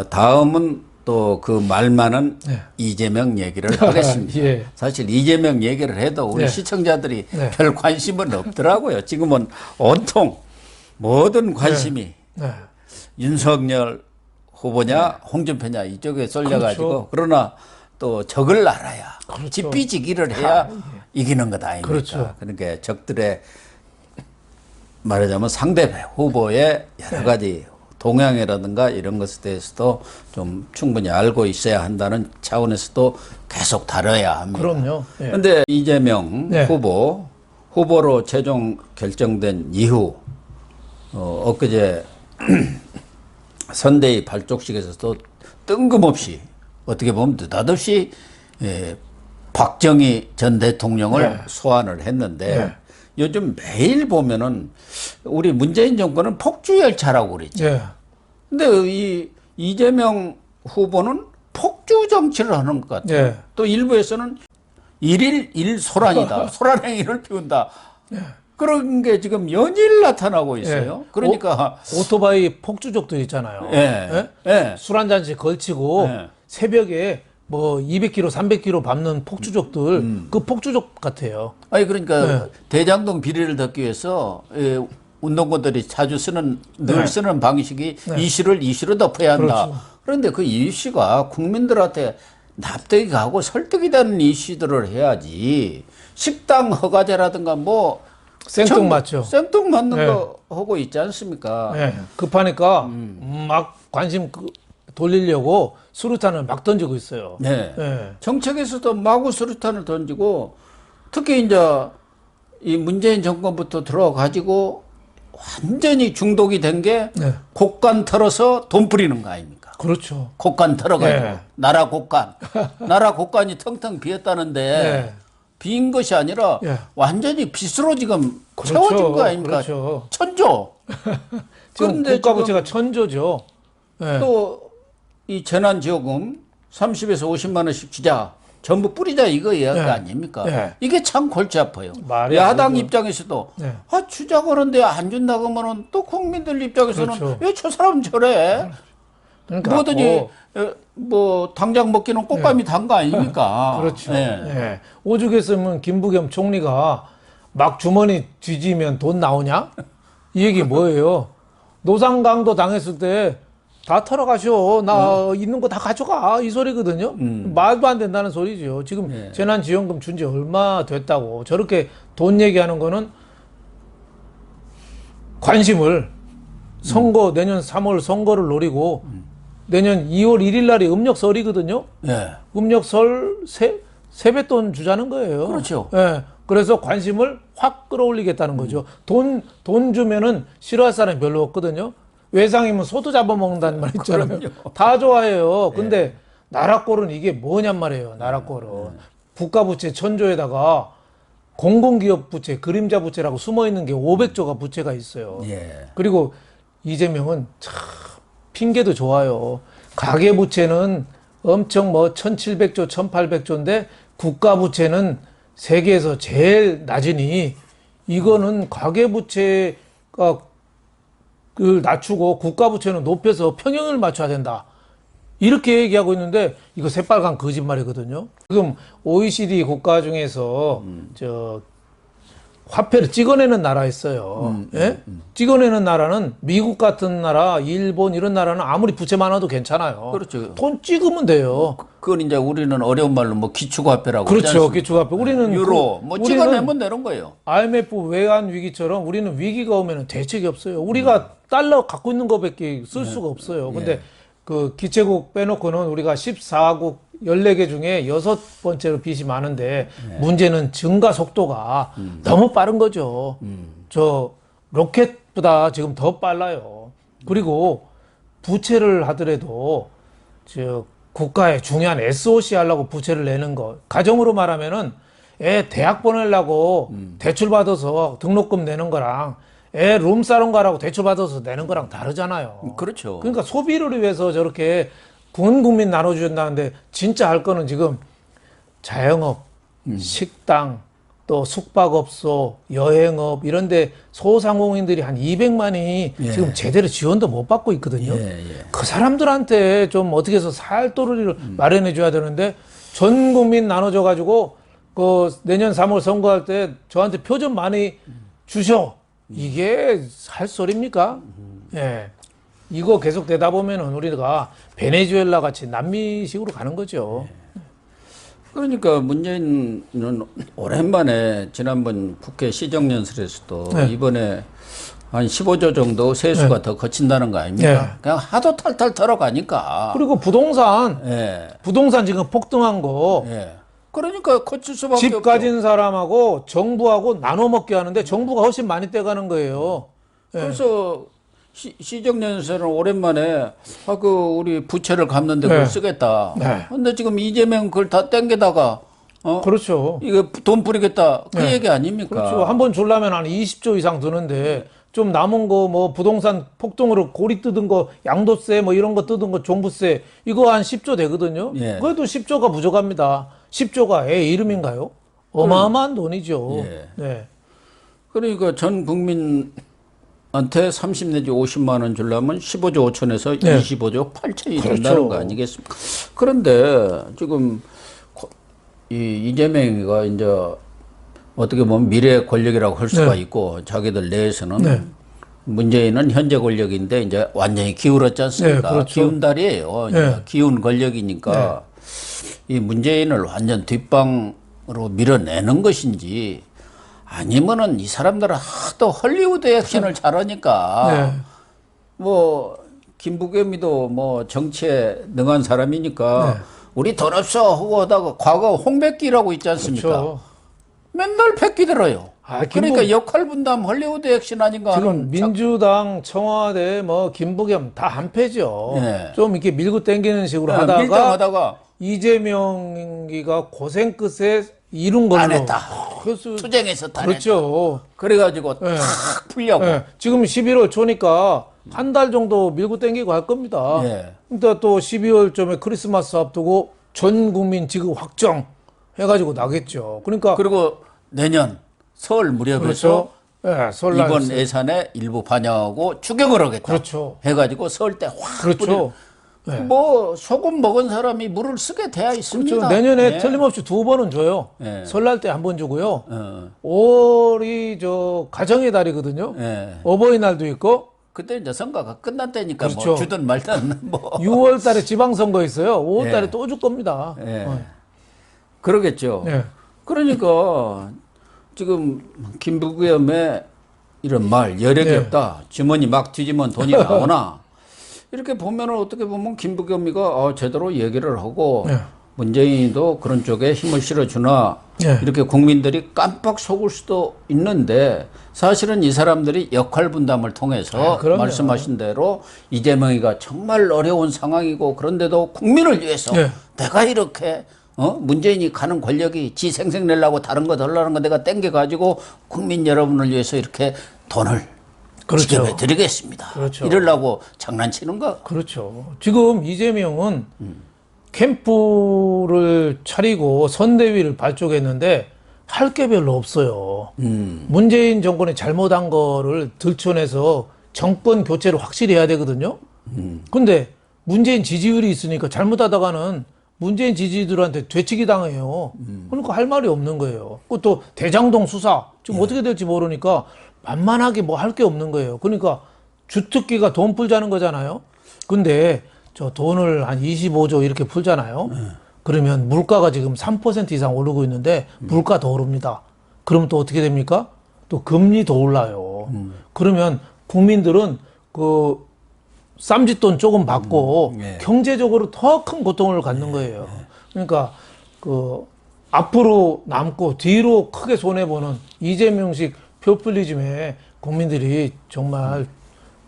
다음은 또 그 말 많은 네. 이재명 얘기를 하겠습니다. 예. 사실 이재명 얘기를 해도 우리 네. 시청자들이 네. 별 관심은 없더라고요. 지금은 온통 모든 관심이 네. 윤석열 후보냐 홍준표냐 이쪽에 쏠려가지고 그렇죠. 그러나 또 적을 알아야 그렇죠. 지삐지기를 해야 이기는 것 아닙니까? 그렇죠. 그러니까 적들의 말하자면 상대 후보의 여러 가지 동향이라든가 이런 것에 대해서도 좀 충분히 알고 있어야 한다는 차원에서도 계속 다뤄야 합니다. 그럼요. 예. 그런데 이재명 네. 후보로 최종 결정된 이후 엊그제 선대위 발족식에서도 뜬금없이 어떻게 보면 느닷없이 박정희 전 대통령을 네. 소환을 했는데 네. 요즘 매일 보면은 우리 문재인 정권은 폭주열차라고 그랬죠. 예. 근데 이 이재명 후보는 폭주 정치를 하는 것 같아요. 예. 또 일부에서는 일일 일소란이다. 소란행위를 피운다. 그런 게 지금 연일 나타나고 있어요. 예. 그러니까 오토바이 폭주족도 있잖아요. 예. 예. 술 한 잔씩 걸치고 예. 새벽에 뭐 200km, 300km 밟는 폭주족들 그 폭주족 같아요. 아니 그러니까 네. 대장동 비리를 덮기 위해서 운동권들이 자주 늘 쓰는 방식이 이슈를 덮어야 한다. 그렇죠. 그런데 그 이슈가 국민들한테 납득이 가고 설득이 되는 이슈들을 해야지. 식당 허가제라든가 뭐 생뚱맞죠. 생뚱맞는 네. 거 하고 있지 않습니까? 예. 급하니까 막 관심 돌리려고 수류탄을 막 던지고 있어요. 네. 예. 정책에서도 마구 수류탄을 던지고 특히 이제 이 문재인 정권부터 들어가지고 완전히 중독이 된 게 네. 곡간 털어서 돈 뿌리는 거 아닙니까? 그렇죠. 곡간 털어가지고 네. 나라 곡간 나라 곡간이 텅텅 비었다는데 네. 빈 것이 아니라 예. 완전히 빚으로 지금 그렇죠. 채워진 거 아닙니까? 그렇죠. 천조. 지금 그런데 국가 부채가 천조죠. 예. 또 이 재난지원금 30에서 50만 원씩 주자. 전부 뿌리자 이거 이야기 네. 아닙니까? 네. 이게 참 골치 아파요. 말이 야당 안 되죠. 입장에서도 네. 주자고 그러는데 안 준다고 하면은 또 국민들 입장에서는 그렇죠. 왜 저 사람 저래? 그러니까 뭐든지 뭐 당장 먹기는 꽃감이 단 거 아닙니까? 그렇죠. 네. 예. 오죽했으면 김부겸 총리가 막 주머니 뒤지면 돈 나오냐? 이 얘기 뭐예요? 노상강도 당했을 때 다 털어가시오. 나 있는 거 다 가져가. 이 소리거든요. 말도 안 된다는 소리죠. 지금 네. 재난지원금 준 지 얼마 됐다고. 저렇게 돈 얘기하는 거는 관심을 내년 3월 선거를 노리고 내년 2월 1일 날이 음력설이거든요. 네. 음력설 세뱃돈 주자는 거예요. 그렇죠. 예. 그래서 관심을 확 끌어올리겠다는 거죠. 돈 주면은 싫어할 사람이 별로 없거든요. 외상이면 소도 잡아먹는다는 말 있잖아요. 그럼요. 다 좋아해요. 근데 나라 꼴은 이게 뭐냔 말이에요. 나라 꼴은. 국가부채 천조에다가 공공기업 부채, 그림자 부채라고 숨어있는 게 500조가 부채가 있어요. 예. 그리고 이재명은 참 핑계도 좋아요. 가계부채는 엄청 뭐 1700조, 1800조인데 국가부채는 세계에서 제일 낮으니 이거는 가계부채가 낮추고 국가부채는 높여서 평형을 맞춰야 된다. 이렇게 얘기하고 있는데 이거 새빨간 거짓말이거든요. 지금 OECD 국가 중에서 저 화폐를 찍어내는 나라 있어요. 예? 찍어내는 나라는 미국 같은 나라, 일본 이런 나라는 아무리 부채 많아도 괜찮아요. 그렇죠. 돈 찍으면 돼요. 그건 이제 우리는 어려운 말로 뭐 기축화폐라고 그렇죠. 하지 않습니까? 기축화폐. 우리는 유로 뭐 우리는 찍어내면 되는 거예요. IMF 외환 위기처럼 우리는 위기가 오면 대책이 없어요. 우리가 달러 갖고 있는 거밖에 쓸 수가 없어요. 근데 그 기체국 빼놓고는 우리가 14국 14개 중에 6번째로 빚이 많은데 문제는 증가 속도가 너무 빠른 거죠. 저 로켓보다 지금 더 빨라요. 그리고 부채를 하더라도 저 국가에 중요한 SOC 하려고 부채를 내는 거. 가정으로 말하면은 애 대학 보내려고 대출 받아서 등록금 내는 거랑 애 룸사롱 가라고 대출 받아서 내는 거랑 다르잖아요. 그렇죠. 그러니까 소비를 위해서 저렇게 국민 나눠주신다는데 진짜 할 거는 지금 자영업, 식당, 또 숙박업소, 여행업 이런데 소상공인들이 한 200만이 예. 지금 제대로 지원도 못 받고 있거든요. 예, 예. 그 사람들한테 좀 어떻게 해서 살 도리를 마련해 줘야 되는데 전 국민 나눠져 가지고 그 내년 3월 선거할 때 저한테 표 좀 많이 주셔. 이게 할 소리입니까? 예. 이거 계속 되다 보면은 우리가 베네수엘라 같이 난미식으로 가는 거죠. 그러니까 문재인은 오랜만에 지난번 국회 시정연설에서도 네. 이번에 한 15조 정도 세수가 더 거친다는 거 아닙니까? 네. 그냥 하도 탈탈 털어가니까. 그리고 부동산 예. 지금 폭등한 거 예. 그러니까 거칠 수밖에 집 없죠. 가진 사람하고 정부하고 나눠 먹게 하는데 정부가 훨씬 많이 떼가는 거예요. 예. 그래서 시정연설은 오랜만에 우리 부채를 갚는데 네. 그걸 쓰겠다. 네. 근데 지금 이재명 그걸 다 땡겨다가 그렇죠. 이거 돈 뿌리겠다 그 네. 얘기 아닙니까? 그렇죠. 한 번 주려면 한 20조 이상 드는데 좀 남은 거 뭐 부동산 폭등으로 고리 뜯은 거 양도세 뭐 이런 거 뜯은 거 종부세 이거 한 10조 되거든요. 예. 그래도 10조가 부족합니다. 10조가 애 이름인가요? 어마어마한 돈이죠. 예. 네. 그러니까 전 국민한테 30 내지 50만 원 주려면 15조 5천에서 네. 25조 8천이 그렇죠. 된다는 거 아니겠습니까? 그런데 지금 이재명이가 이제 어떻게 보면 미래 권력이라고 할 수가 네. 있고 자기들 내에서는 네. 문재인은 현재 권력인데 이제 완전히 기울었지 않습니까? 네, 그렇죠. 기운 달이에요. 이제 네. 기운 권력이니까 이 문재인을 완전 뒷방으로 밀어내는 것인지 아니면은 이 사람들은 하도 헐리우드 액션을 잘하니까 네. 뭐 김부겸이도 뭐 정치에 능한 사람이니까 네. 우리 돈 없어 하고 하다가 과거 홍백기라고 있지 않습니까? 그렇죠. 맨날 백기 들어요. 아, 그러니까 역할 분담 헐리우드 액션 아닌가 지금 하는 민주당, 청와대, 뭐 김부겸 다 한패죠. 네. 좀 이렇게 밀고 당기는 식으로 하다가 밀당하다가 이재명이가 고생 끝에 이룬 걸로 안 했다. 그래서 투쟁에서 다 그렇죠. 그래가지고 네. 탁 풀려고. 네. 지금 11월 초니까 한 달 정도 밀고 당기고 할 겁니다. 예. 근데 또 12월쯤에 크리스마스 앞두고 전 국민 지급 확정 해가지고 나겠죠. 그러니까 그리고 내년 설 무렵에서 그렇죠. 네, 설날 이번 예산에 일부 반영하고 추경을 하겠다. 그렇죠. 해가지고 설 때 확. 그렇죠. 네. 뭐 소금 먹은 사람이 물을 쓰게 돼야 있습니다. 그렇죠. 내년에 네. 틀림없이 2번은 줘요. 네. 설날 때 한 번 주고요. 어, 5월이 저 가정의 달이거든요. 예. 어버이날도 있고 그때 이제 선거가 끝난 때니까 그렇죠. 뭐 주든 말든 뭐 6월 달에 지방선거 있어요. 5월 달에 예. 또 줄 겁니다. 예. 그러겠죠. 네. 그러니까 지금 김부겸의 이런 말 여력이 네. 없다. 주머니 막 뒤지면 돈이 나오나 이렇게 보면은 어떻게 보면 김부겸이가 제대로 얘기를 하고 네. 문재인도 그런 쪽에 힘을 실어주나 네. 이렇게 국민들이 깜빡 속을 수도 있는데 사실은 이 사람들이 역할 분담을 통해서 그럼요. 말씀하신 대로 이재명이가 정말 어려운 상황이고 그런데도 국민을 위해서 네. 내가 이렇게 문재인이 가는 권력이 지 생색 내려고 다른 거 덜라는 거 내가 땡겨가지고 국민 여러분을 위해서 이렇게 돈을 그렇죠. 지급해 드리겠습니다. 그렇죠. 이러려고 장난치는가? 그렇죠. 지금 이재명은 캠프를 차리고 선대위를 발족했는데 할 게 별로 없어요. 문재인 정권이 잘못한 거를 들춰내서 정권 교체를 확실히 해야 되거든요. 근데 문재인 지지율이 있으니까 잘못하다가는 문재인 지지들한테 되치기 당해요. 그러니까 할 말이 없는 거예요. 그것도 대장동 수사 지금 어떻게 될지 모르니까 만만하게 뭐 할 게 없는 거예요. 그러니까 주특기가 돈 풀자는 거잖아요. 근데 저 돈을 한 25조 이렇게 풀잖아요. 그러면 물가가 지금 3% 이상 오르고 있는데 물가 더 오릅니다. 그럼 또 어떻게 됩니까? 또 금리 더 올라요. 그러면 국민들은 그 쌈짓돈 조금 받고 예. 경제적으로 더 큰 고통을 갖는 거예요. 그러니까 그 앞으로 남고 뒤로 크게 손해보는 이재명식 표퓰리즘에 국민들이 정말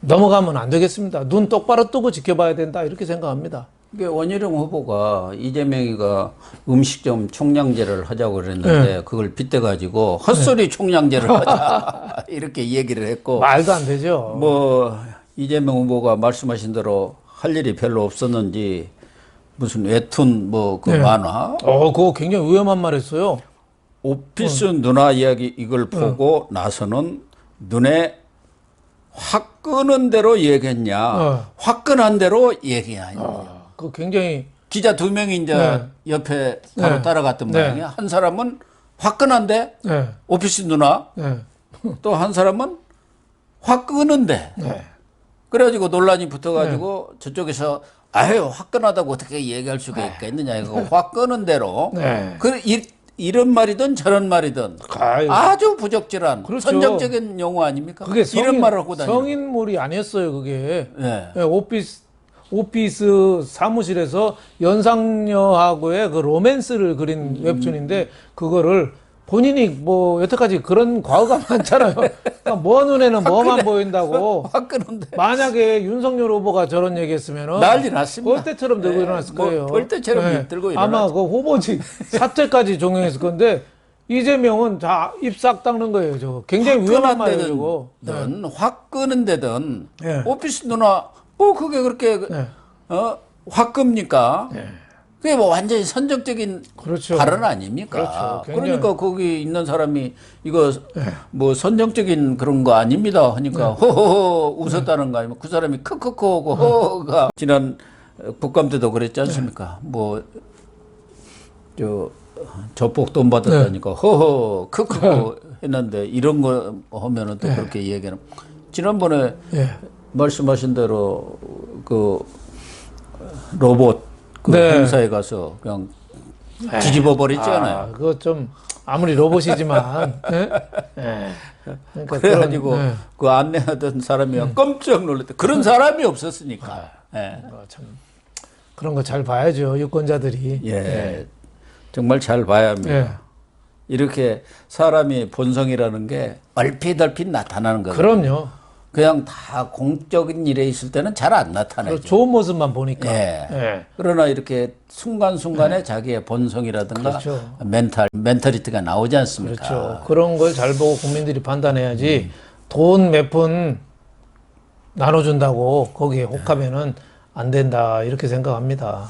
넘어가면 안 되겠습니다. 눈 똑바로 뜨고 지켜봐야 된다 이렇게 생각합니다. 이게 원희룡 후보가 이재명이가 음식점 총량제를 하자고 그랬는데 그걸 빗대가지고 헛소리 총량제를 하자 이렇게 얘기를 했고 말도 안 되죠. 뭐 이재명 후보가 말씀하신 대로 할 일이 별로 없었는지 무슨 웹툰 뭐 그 네. 만화 그거 굉장히 위험한 말 했어요. 오피스 누나 이야기 이걸 보고 나서는 눈에 화끈한 대로 얘기했냐, 화끈한 대로 얘기하냐. 그 굉장히 기자 2명이 이제 네. 옆에 바로 네. 따라갔던 네. 모양이야. 한 사람은 화끈한데 네. 오피스 누나, 네. 또 한 사람은 화끈한데. 네. 그래가지고 논란이 붙어가지고 저쪽에서 아유 화끈하다고 어떻게 얘기할 수가 있겠느냐 이거 화끈한 대로 네. 이런 말이든 저런 말이든 아유. 아주 부적절한 그렇죠. 선정적인 용어 아닙니까? 그게 이런 말을 하고 다니는 성인물이 아니었어요, 그게. 네. 예, 오피스 사무실에서 연상녀하고의 그 로맨스를 그린 웹툰인데 그거를 본인이 뭐 여태까지 그런 과거가 많잖아요. 그러니까 뭐 눈에는 뭐만 보인다고. 화끈한데 만약에 윤석열 후보가 저런 얘기했으면은 난리 났습니다. 벌떼처럼 들고 네, 일어났을 뭐 거예요. 벌떼처럼 네. 들고 아마 일어났죠. 그 후보직 사퇴까지 종용했을 건데 이재명은 다 입 싹 닦는 거예요. 저거 굉장히 위험한 말이에요. 저거. 화끈한 데든 네. 오피스 누나 뭐 그게 그렇게 네. 화끈입니까? 그게 뭐 완전히 선정적인 그렇죠. 발언 아닙니까? 그렇죠. 굉장히- 그러니까 거기 있는 사람이 이거 뭐 선정적인 그런 거 아닙니다 하니까 호호호 웃었다는 거 아니면 그 사람이 크크크 하고 호호가 지난 국감 때도 그랬지 않습니까? 뭐 저 조폭 돈 받았다니까 호호 크크크 했는데 이런 거 하면은 또 그렇게 얘기하는 지난번에 예. 말씀하신 대로 그 로봇 그 네. 행사에 가서 그냥 뒤집어 버렸잖아요. 아, 그거 좀 아무리 로봇이지만 예? 예. 그러니까 그래가지고 그런, 예. 그 안내하던 사람이 깜짝 놀랐대. 그런 사람이 없었으니까. 예. 참 그런 거 잘 봐야죠 유권자들이. 예. 정말 잘 봐야 합니다. 예. 이렇게 사람이 본성이라는 게 얼핏얼핏 나타나는 거예요. 그럼요. 그냥 다 공적인 일에 있을 때는 잘 안 나타나죠. 좋은 모습만 보니까. 예. 예. 그러나 이렇게 순간순간에 자기의 본성이라든가 그렇죠. 멘탈리티가 나오지 않습니까? 그렇죠. 그런 걸 잘 보고 국민들이 판단해야지 돈 몇 푼 나눠준다고 거기에 혹하면은 안 된다 이렇게 생각합니다.